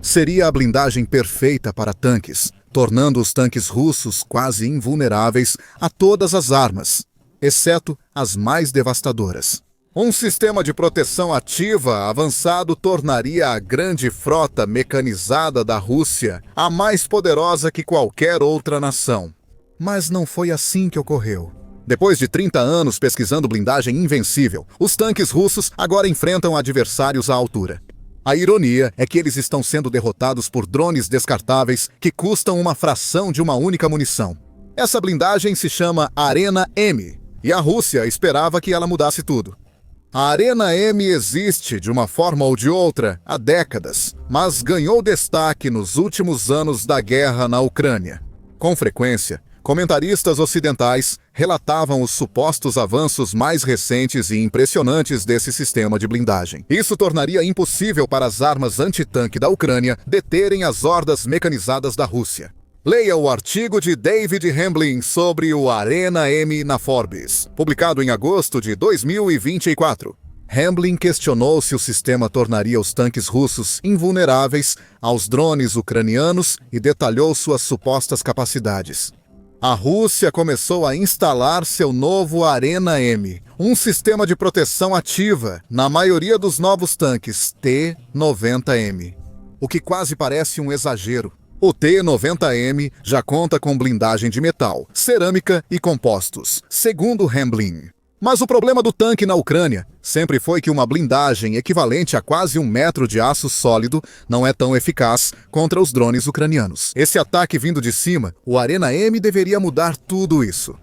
seria a blindagem perfeita para tanques, tornando os tanques russos quase invulneráveis a todas as armas, exceto as mais devastadoras. Um sistema de proteção ativa avançado tornaria a grande frota mecanizada da Rússia a mais poderosa que qualquer outra nação. Mas não foi assim que ocorreu. Depois de 30 anos pesquisando blindagem invencível, os tanques russos agora enfrentam adversários à altura. A ironia é que eles estão sendo derrotados por drones descartáveis que custam uma fração de uma única munição. Essa blindagem se chama Arena M, e a Rússia esperava que ela mudasse tudo. A Arena M existe, de uma forma ou de outra, há décadas, mas ganhou destaque nos últimos anos da guerra na Ucrânia. Com frequência, comentaristas ocidentais relatavam os supostos avanços mais recentes e impressionantes desse sistema de blindagem. Isso tornaria impossível para as armas antitanque da Ucrânia deterem as hordas mecanizadas da Rússia. Leia o artigo de David Hambling sobre o Arena M na Forbes, publicado em agosto de 2024. Hambling questionou se o sistema tornaria os tanques russos invulneráveis aos drones ucranianos e detalhou suas supostas capacidades. A Rússia começou a instalar seu novo Arena M, um sistema de proteção ativa na maioria dos novos tanques T-90M, o que quase parece um exagero. O T-90M já conta com blindagem de metal, cerâmica e compostos, segundo Hambling. Mas o problema do tanque na Ucrânia sempre foi que uma blindagem equivalente a quase 1 metro de aço sólido não é tão eficaz contra os drones ucranianos. Esse ataque vindo de cima, o Arena M deveria mudar tudo isso.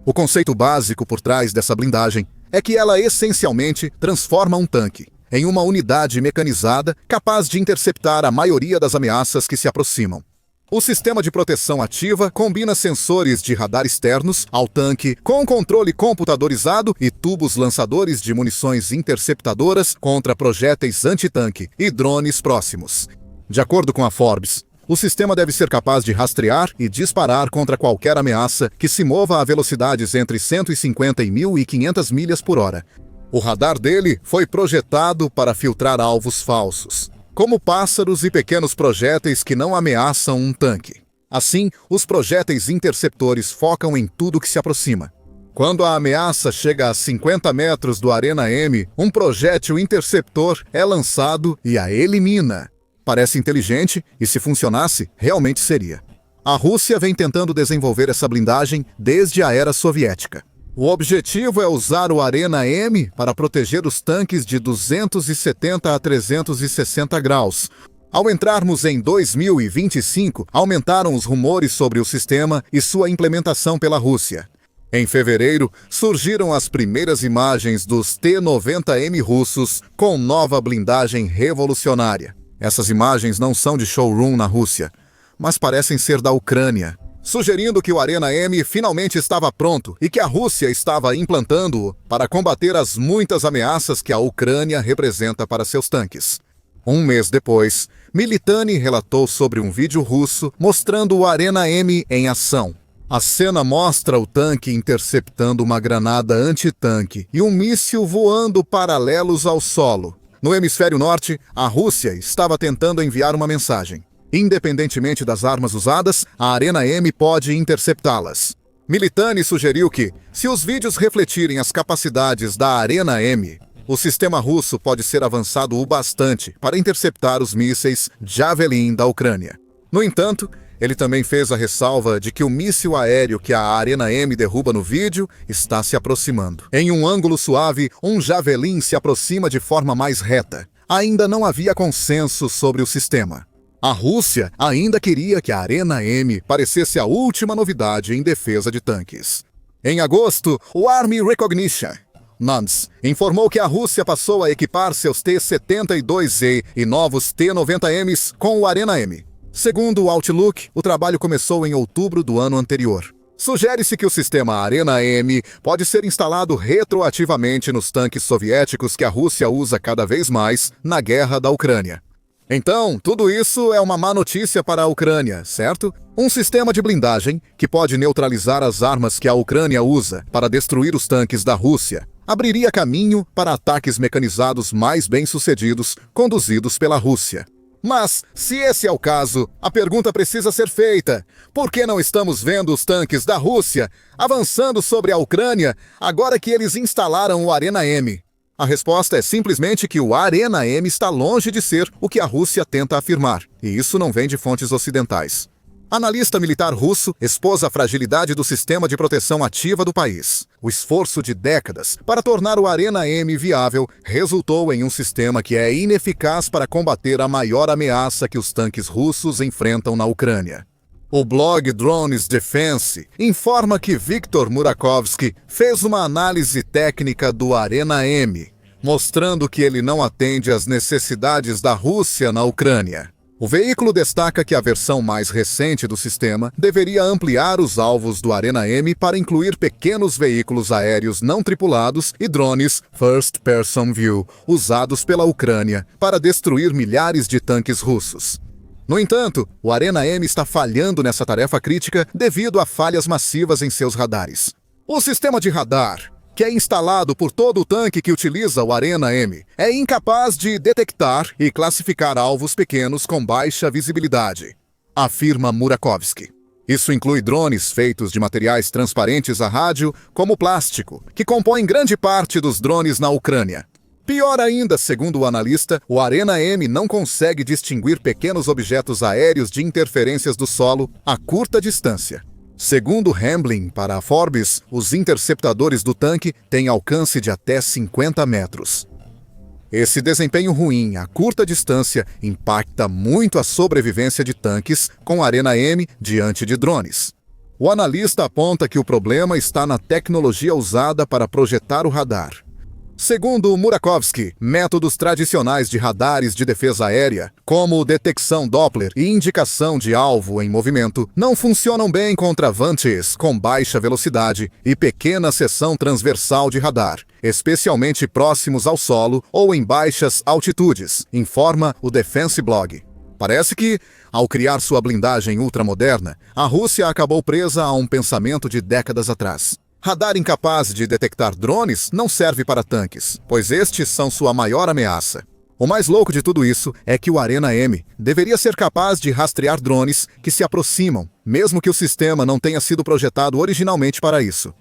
O conceito básico por trás dessa blindagem é que ela essencialmente transforma um tanque em uma unidade mecanizada capaz de interceptar a maioria das ameaças que se aproximam. O sistema de proteção ativa combina sensores de radar externos ao tanque com controle computadorizado e tubos lançadores de munições interceptadoras contra projéteis antitanque e drones próximos. De acordo com a Forbes, o sistema deve ser capaz de rastrear e disparar contra qualquer ameaça que se mova a velocidades entre 150 e 1.500 milhas por hora. O radar dele foi projetado para filtrar alvos falsos, como pássaros e pequenos projéteis que não ameaçam um tanque. Assim, os projéteis interceptores focam em tudo que se aproxima. Quando a ameaça chega a 50 metros do Arena M, um projétil interceptor é lançado e a elimina. Parece inteligente e, se funcionasse, realmente seria. A Rússia vem tentando desenvolver essa blindagem desde a era soviética. O objetivo é usar o Arena M para proteger os tanques de 270 a 360 graus. Ao entrarmos em 2025, aumentaram os rumores sobre o sistema e sua implementação pela Rússia. Em fevereiro, surgiram as primeiras imagens dos T-90M russos com nova blindagem revolucionária. Essas imagens não são de showroom na Rússia, mas parecem ser da Ucrânia, sugerindo que o Arena M finalmente estava pronto e que a Rússia estava implantando-o para combater as muitas ameaças que a Ucrânia representa para seus tanques. Um mês depois, Militani relatou sobre um vídeo russo mostrando o Arena M em ação. A cena mostra o tanque interceptando uma granada antitanque e um míssil voando paralelos ao solo. No hemisfério norte, a Rússia estava tentando enviar uma mensagem. Independentemente das armas usadas, a Arena M pode interceptá-las. Militani sugeriu que, se os vídeos refletirem as capacidades da Arena M, o sistema russo pode ser avançado o bastante para interceptar os mísseis Javelin da Ucrânia. No entanto, ele também fez a ressalva de que o míssil aéreo que a Arena M derruba no vídeo está se aproximando. Em um ângulo suave, um Javelin se aproxima de forma mais reta. Ainda não havia consenso sobre o sistema. A Rússia ainda queria que a Arena M parecesse a última novidade em defesa de tanques. Em agosto, o Army Recognition NANS informou que a Rússia passou a equipar seus T-72Z e novos T-90Ms com o Arena M. Segundo o Outlook, o trabalho começou em outubro do ano anterior. Sugere-se que o sistema Arena M pode ser instalado retroativamente nos tanques soviéticos que a Rússia usa cada vez mais na guerra da Ucrânia. Então, tudo isso é uma má notícia para a Ucrânia, certo? Um sistema de blindagem que pode neutralizar as armas que a Ucrânia usa para destruir os tanques da Rússia abriria caminho para ataques mecanizados mais bem-sucedidos conduzidos pela Rússia. Mas, se esse é o caso, a pergunta precisa ser feita. Por que não estamos vendo os tanques da Rússia avançando sobre a Ucrânia agora que eles instalaram o Arena M? A resposta é simplesmente que o Arena M está longe de ser o que a Rússia tenta afirmar, e isso não vem de fontes ocidentais. Analista militar russo expôs a fragilidade do sistema de proteção ativa do país. O esforço de décadas para tornar o Arena M viável resultou em um sistema que é ineficaz para combater a maior ameaça que os tanques russos enfrentam na Ucrânia. O blog Drones Defense informa que Viktor Murakovsky fez uma análise técnica do Arena M, mostrando que ele não atende às necessidades da Rússia na Ucrânia. O veículo destaca que a versão mais recente do sistema deveria ampliar os alvos do Arena M para incluir pequenos veículos aéreos não tripulados e drones First Person View, usados pela Ucrânia para destruir milhares de tanques russos. No entanto, o Arena M está falhando nessa tarefa crítica devido a falhas massivas em seus radares. O sistema de radar, que é instalado por todo o tanque que utiliza o Arena M, é incapaz de detectar e classificar alvos pequenos com baixa visibilidade, afirma Murakovsky. Isso inclui drones feitos de materiais transparentes a rádio, como plástico, que compõem grande parte dos drones na Ucrânia. Pior ainda, segundo o analista, o Arena M não consegue distinguir pequenos objetos aéreos de interferências do solo a curta distância. Segundo Hamblin, para a Forbes, os interceptadores do tanque têm alcance de até 50 metros. Esse desempenho ruim a curta distância impacta muito a sobrevivência de tanques com Arena M diante de drones. O analista aponta que o problema está na tecnologia usada para projetar o radar. Segundo Murakovsky, métodos tradicionais de radares de defesa aérea, como detecção Doppler e indicação de alvo em movimento, não funcionam bem contra vantes com baixa velocidade e pequena seção transversal de radar, especialmente próximos ao solo ou em baixas altitudes, informa o Defense Blog. Parece que, ao criar sua blindagem ultramoderna, a Rússia acabou presa a um pensamento de décadas atrás. Radar incapaz de detectar drones não serve para tanques, pois estes são sua maior ameaça. O mais louco de tudo isso é que o Arena M deveria ser capaz de rastrear drones que se aproximam, mesmo que o sistema não tenha sido projetado originalmente para isso.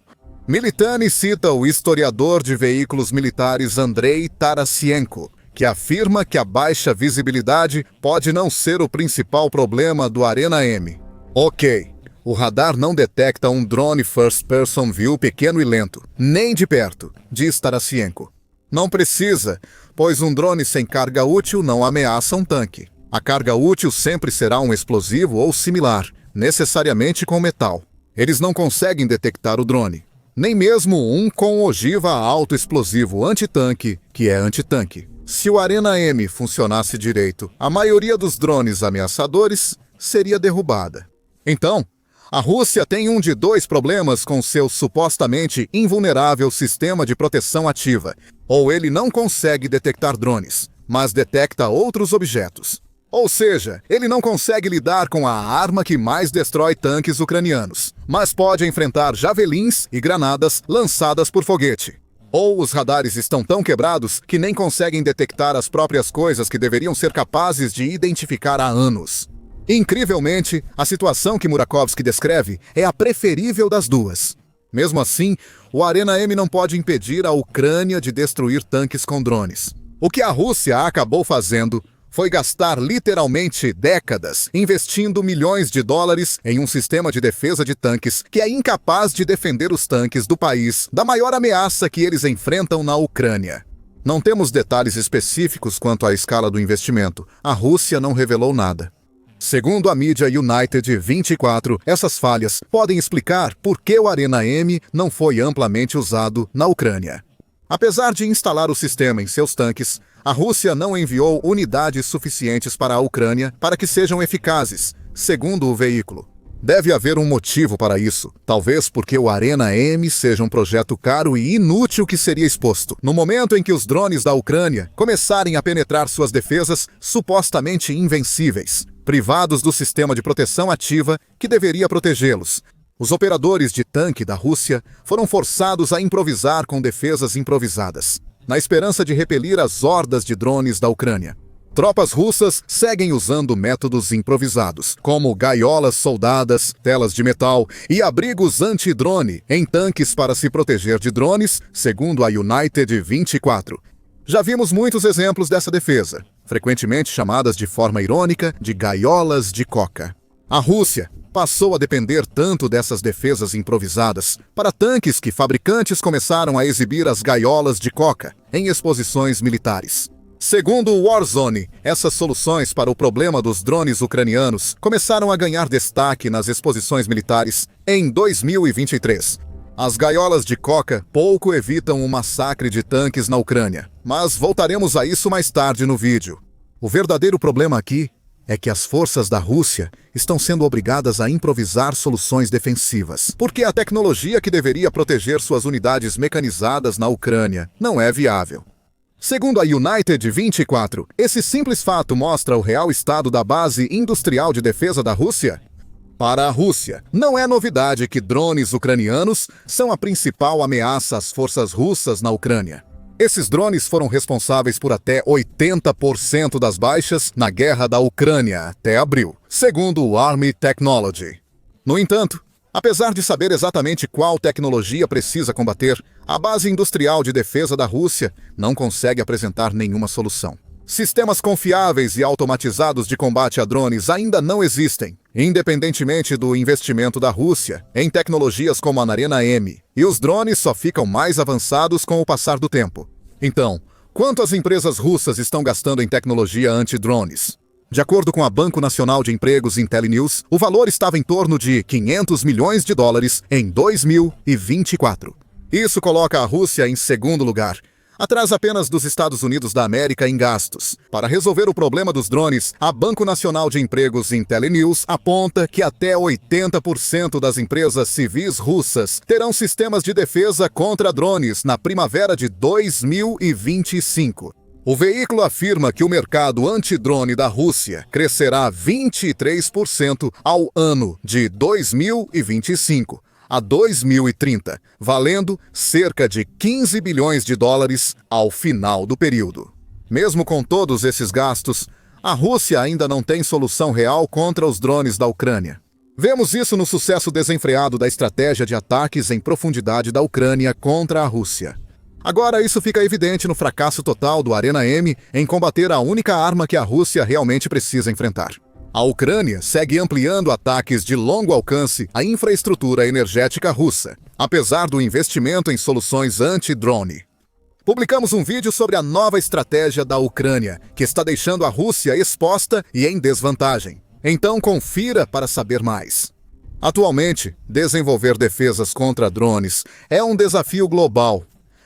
Militani cita o historiador de veículos militares Andrei Tarasienko, que afirma que a baixa visibilidade pode não ser o principal problema do Arena M. Ok. O radar não detecta um drone First Person View pequeno e lento, nem de perto, diz Tarasienko. Não precisa, pois um drone sem carga útil não ameaça um tanque. A carga útil sempre será um explosivo ou similar, necessariamente com metal. Eles não conseguem detectar o drone, nem mesmo um com ogiva autoexplosivo antitanque, que é antitanque. Se o Arena M funcionasse direito, a maioria dos drones ameaçadores seria derrubada. Então, a Rússia tem um de dois problemas com seu supostamente invulnerável sistema de proteção ativa. Ou ele não consegue detectar drones, mas detecta outros objetos. Ou seja, ele não consegue lidar com a arma que mais destrói tanques ucranianos, mas pode enfrentar javelins e granadas lançadas por foguete. Ou os radares estão tão quebrados que nem conseguem detectar as próprias coisas que deveriam ser capazes de identificar há anos. Incrivelmente, a situação que Murakovsky descreve é a preferível das duas. Mesmo assim, o Arena M não pode impedir a Ucrânia de destruir tanques com drones. O que a Rússia acabou fazendo foi gastar literalmente décadas investindo milhões de dólares em um sistema de defesa de tanques que é incapaz de defender os tanques do país da maior ameaça que eles enfrentam na Ucrânia. Não temos detalhes específicos quanto à escala do investimento. A Rússia não revelou nada. Segundo a mídia United 24, essas falhas podem explicar por que o Arena M não foi amplamente usado na Ucrânia. Apesar de instalar o sistema em seus tanques, a Rússia não enviou unidades suficientes para a Ucrânia para que sejam eficazes, segundo o veículo. Deve haver um motivo para isso, talvez porque o Arena M seja um projeto caro e inútil que seria exposto no momento em que os drones da Ucrânia começarem a penetrar suas defesas supostamente invencíveis, privados do sistema de proteção ativa que deveria protegê-los. Os operadores de tanque da Rússia foram forçados a improvisar com defesas improvisadas, na esperança de repelir as hordas de drones da Ucrânia. Tropas russas seguem usando métodos improvisados, como gaiolas soldadas, telas de metal e abrigos anti-drone em tanques para se proteger de drones, segundo a United 24. Já vimos muitos exemplos dessa defesa, frequentemente chamadas de forma irônica de gaiolas de coca. A Rússia passou a depender tanto dessas defesas improvisadas para tanques que fabricantes começaram a exibir as gaiolas de coca em exposições militares. Segundo o Warzone, essas soluções para o problema dos drones ucranianos começaram a ganhar destaque nas exposições militares em 2023. As gaiolas de coca pouco evitam um massacre de tanques na Ucrânia, mas voltaremos a isso mais tarde no vídeo. O verdadeiro problema aqui é que as forças da Rússia estão sendo obrigadas a improvisar soluções defensivas, porque a tecnologia que deveria proteger suas unidades mecanizadas na Ucrânia não é viável. Segundo a United 24, esse simples fato mostra o real estado da base industrial de defesa da Rússia. Para a Rússia, não é novidade que drones ucranianos são a principal ameaça às forças russas na Ucrânia. Esses drones foram responsáveis por até 80% das baixas na guerra da Ucrânia até abril, segundo o Army Technology. No entanto, apesar de saber exatamente qual tecnologia precisa combater, a base industrial de defesa da Rússia não consegue apresentar nenhuma solução. Sistemas confiáveis e automatizados de combate a drones ainda não existem, independentemente do investimento da Rússia em tecnologias como a Arena M, e os drones só ficam mais avançados com o passar do tempo. Então, quanto as empresas russas estão gastando em tecnologia anti-drones? De acordo com a Banco Nacional de Empregos IntelliNews, o valor estava em torno de 500 milhões de dólares em 2024. Isso coloca a Rússia em segundo lugar, atrás apenas dos Estados Unidos da América em gastos. Para resolver o problema dos drones, a Banco Nacional de Empregos IntelliNews aponta que até 80% das empresas civis russas terão sistemas de defesa contra drones na primavera de 2025. O veículo afirma que o mercado antidrone da Rússia crescerá 23% ao ano de 2025 a 2030, valendo cerca de 15 bilhões de dólares ao final do período. Mesmo com todos esses gastos, a Rússia ainda não tem solução real contra os drones da Ucrânia. Vemos isso no sucesso desenfreado da estratégia de ataques em profundidade da Ucrânia contra a Rússia. Agora isso fica evidente no fracasso total do Arena M em combater a única arma que a Rússia realmente precisa enfrentar. A Ucrânia segue ampliando ataques de longo alcance à infraestrutura energética russa, apesar do investimento em soluções anti-drone. Publicamos um vídeo sobre a nova estratégia da Ucrânia, que está deixando a Rússia exposta e em desvantagem. Então confira para saber mais. Atualmente, desenvolver defesas contra drones é um desafio global,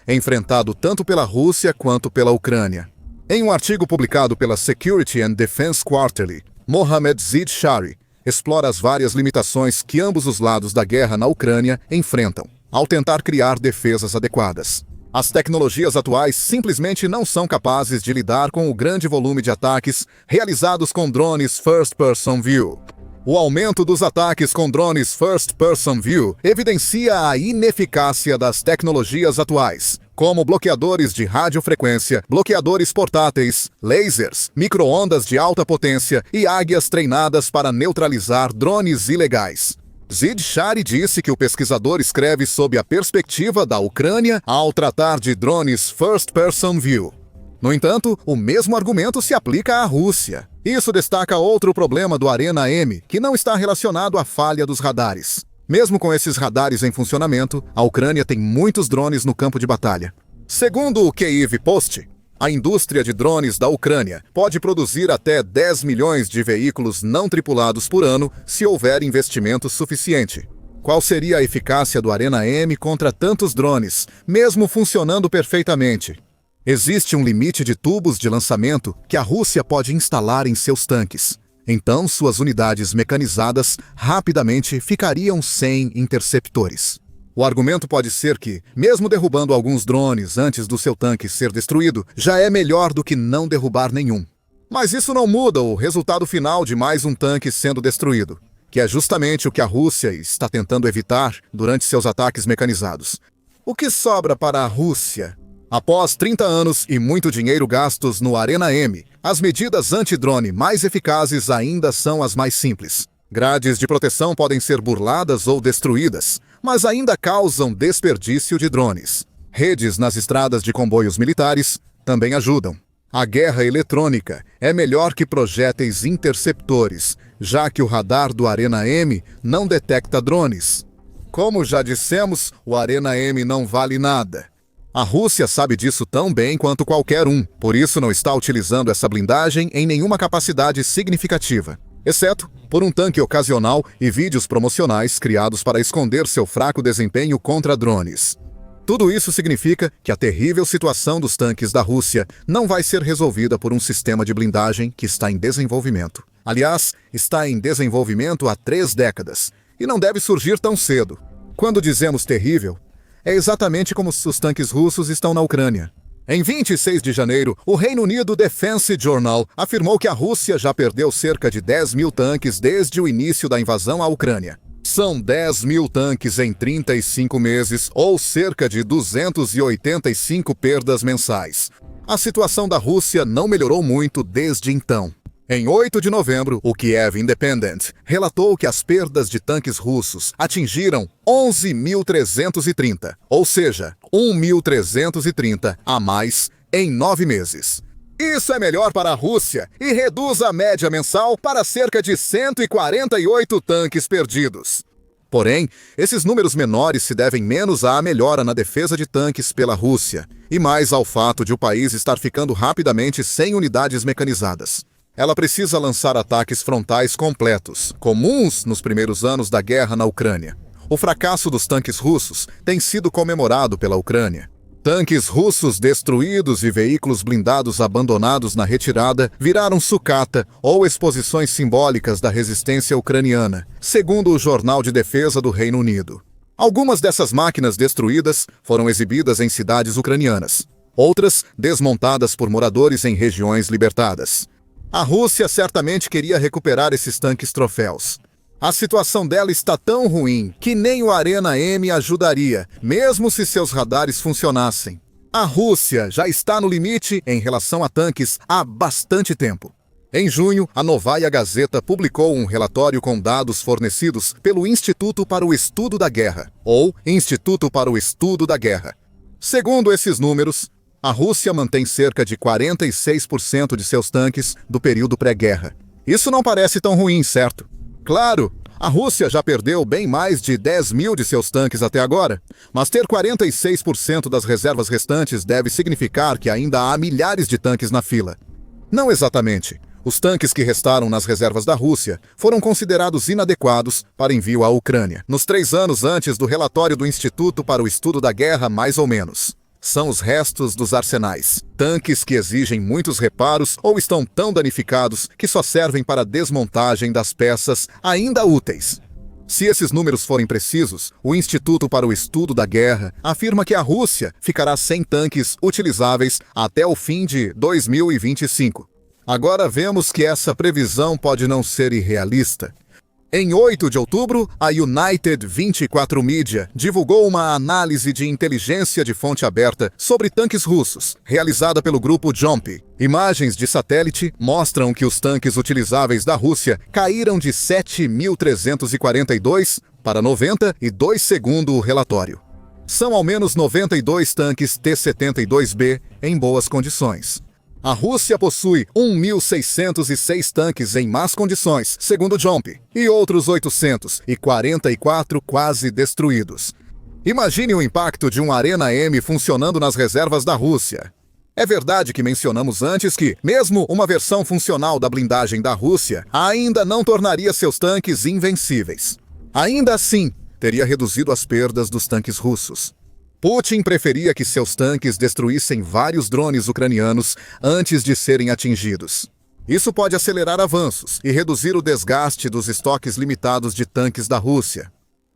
enfrentado tanto pela Rússia quanto pela Ucrânia. Em um artigo publicado pela Security and Defense Quarterly, Mohamed Zidshari explora as várias limitações que ambos os lados da guerra na Ucrânia enfrentam ao tentar criar defesas adequadas. As tecnologias atuais simplesmente não são capazes de lidar com o grande volume de ataques realizados com drones First Person View. O aumento dos ataques com drones First Person View evidencia a ineficácia das tecnologias atuais, como bloqueadores de radiofrequência, bloqueadores portáteis, lasers, micro-ondas de alta potência e águias treinadas para neutralizar drones ilegais. Zidshari disse que o pesquisador escreve sob a perspectiva da Ucrânia ao tratar de drones First Person View. No entanto, o mesmo argumento se aplica à Rússia. Isso destaca outro problema do Arena M, que não está relacionado à falha dos radares. Mesmo com esses radares em funcionamento, a Ucrânia tem muitos drones no campo de batalha. Segundo o Kyiv Post, a indústria de drones da Ucrânia pode produzir até 10 milhões de veículos não tripulados por ano se houver investimento suficiente. Qual seria a eficácia do Arena M contra tantos drones, mesmo funcionando perfeitamente? Existe um limite de tubos de lançamento que a Rússia pode instalar em seus tanques. Então, suas unidades mecanizadas rapidamente ficariam sem interceptores. O argumento pode ser que, mesmo derrubando alguns drones antes do seu tanque ser destruído, já é melhor do que não derrubar nenhum. Mas isso não muda o resultado final de mais um tanque sendo destruído, que é justamente o que a Rússia está tentando evitar durante seus ataques mecanizados. O que sobra para a Rússia? Após 30 anos e muito dinheiro gastos no Arena M, as medidas anti-drone mais eficazes ainda são as mais simples. Grades de proteção podem ser burladas ou destruídas, mas ainda causam desperdício de drones. Redes nas estradas de comboios militares também ajudam. A guerra eletrônica é melhor que projéteis interceptores, já que o radar do Arena M não detecta drones. Como já dissemos, o Arena M não vale nada. A Rússia sabe disso tão bem quanto qualquer um, por isso não está utilizando essa blindagem em nenhuma capacidade significativa, exceto por um tanque ocasional e vídeos promocionais criados para esconder seu fraco desempenho contra drones. Tudo isso significa que a terrível situação dos tanques da Rússia não vai ser resolvida por um sistema de blindagem que está em desenvolvimento. Aliás, está em desenvolvimento há 3 décadas, e não deve surgir tão cedo. Quando dizemos terrível, é exatamente como os tanques russos estão na Ucrânia. Em 26 de janeiro, o Reino Unido Defense Journal afirmou que a Rússia já perdeu cerca de 10 mil tanques desde o início da invasão à Ucrânia. São 10 mil tanques em 35 meses, ou cerca de 285 perdas mensais. A situação da Rússia não melhorou muito desde então. Em 8 de novembro, o Kiev Independent relatou que as perdas de tanques russos atingiram 11.330, ou seja, 1.330 a mais em 9 meses. Isso é melhor para a Rússia e reduz a média mensal para cerca de 148 tanques perdidos. Porém, esses números menores se devem menos à melhora na defesa de tanques pela Rússia e mais ao fato de o país estar ficando rapidamente sem unidades mecanizadas. Ela precisa lançar ataques frontais completos, comuns nos primeiros anos da guerra na Ucrânia. O fracasso dos tanques russos tem sido comemorado pela Ucrânia. Tanques russos destruídos e veículos blindados abandonados na retirada viraram sucata ou exposições simbólicas da resistência ucraniana, segundo o Jornal de Defesa do Reino Unido. Algumas dessas máquinas destruídas foram exibidas em cidades ucranianas, outras desmontadas por moradores em regiões libertadas. A Rússia certamente queria recuperar esses tanques troféus. A situação dela está tão ruim que nem o Arena M ajudaria, mesmo se seus radares funcionassem. A Rússia já está no limite em relação a tanques há bastante tempo. Em junho, a Novaya Gazeta publicou um relatório com dados fornecidos pelo Instituto para o Estudo da Guerra, ou Instituto para o Estudo da Guerra. Segundo esses números, a Rússia mantém cerca de 46% de seus tanques do período pré-guerra. Isso não parece tão ruim, certo? Claro, a Rússia já perdeu bem mais de 10 mil de seus tanques até agora, mas ter 46% das reservas restantes deve significar que ainda há milhares de tanques na fila. Não exatamente. Os tanques que restaram nas reservas da Rússia foram considerados inadequados para envio à Ucrânia, nos 3 anos antes do relatório do Instituto para o Estudo da Guerra, mais ou menos. São os restos dos arsenais. Tanques que exigem muitos reparos ou estão tão danificados que só servem para desmontagem das peças ainda úteis. Se esses números forem precisos, o Instituto para o Estudo da Guerra afirma que a Rússia ficará sem tanques utilizáveis até o fim de 2025. Agora vemos que essa previsão pode não ser irrealista. Em 8 de outubro, a United 24 Media divulgou uma análise de inteligência de fonte aberta sobre tanques russos, realizada pelo grupo Jomp. Imagens de satélite mostram que os tanques utilizáveis da Rússia caíram de 7.342 para 92 segundo o relatório. São ao menos 92 tanques T-72B em boas condições. A Rússia possui 1.606 tanques em más condições, segundo Jomp, e outros 844 quase destruídos. Imagine o impacto de um Arena M funcionando nas reservas da Rússia. É verdade que mencionamos antes que, mesmo uma versão funcional da blindagem da Rússia, ainda não tornaria seus tanques invencíveis. Ainda assim, teria reduzido as perdas dos tanques russos. Putin preferia que seus tanques destruíssem vários drones ucranianos antes de serem atingidos. Isso pode acelerar avanços e reduzir o desgaste dos estoques limitados de tanques da Rússia.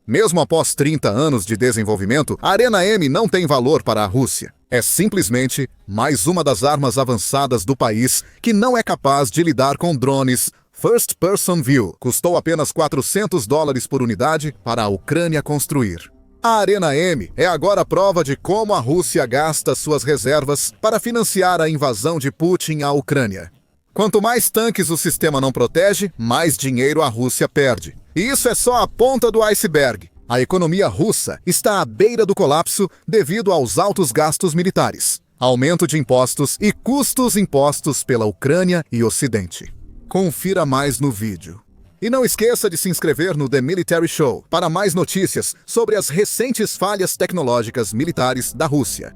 Mesmo após 30 anos de desenvolvimento, a Arena M não tem valor para a Rússia. É simplesmente mais uma das armas avançadas do país que não é capaz de lidar com drones First Person View. Custou apenas $400 por unidade para a Ucrânia construir. A Arena M é agora a prova de como a Rússia gasta suas reservas para financiar a invasão de Putin à Ucrânia. Quanto mais tanques o sistema não protege, mais dinheiro a Rússia perde. E isso é só a ponta do iceberg. A economia russa está à beira do colapso devido aos altos gastos militares, aumento de impostos e custos impostos pela Ucrânia e Ocidente. Confira mais no vídeo. E não esqueça de se inscrever no The Military Show para mais notícias sobre as recentes falhas tecnológicas militares da Rússia.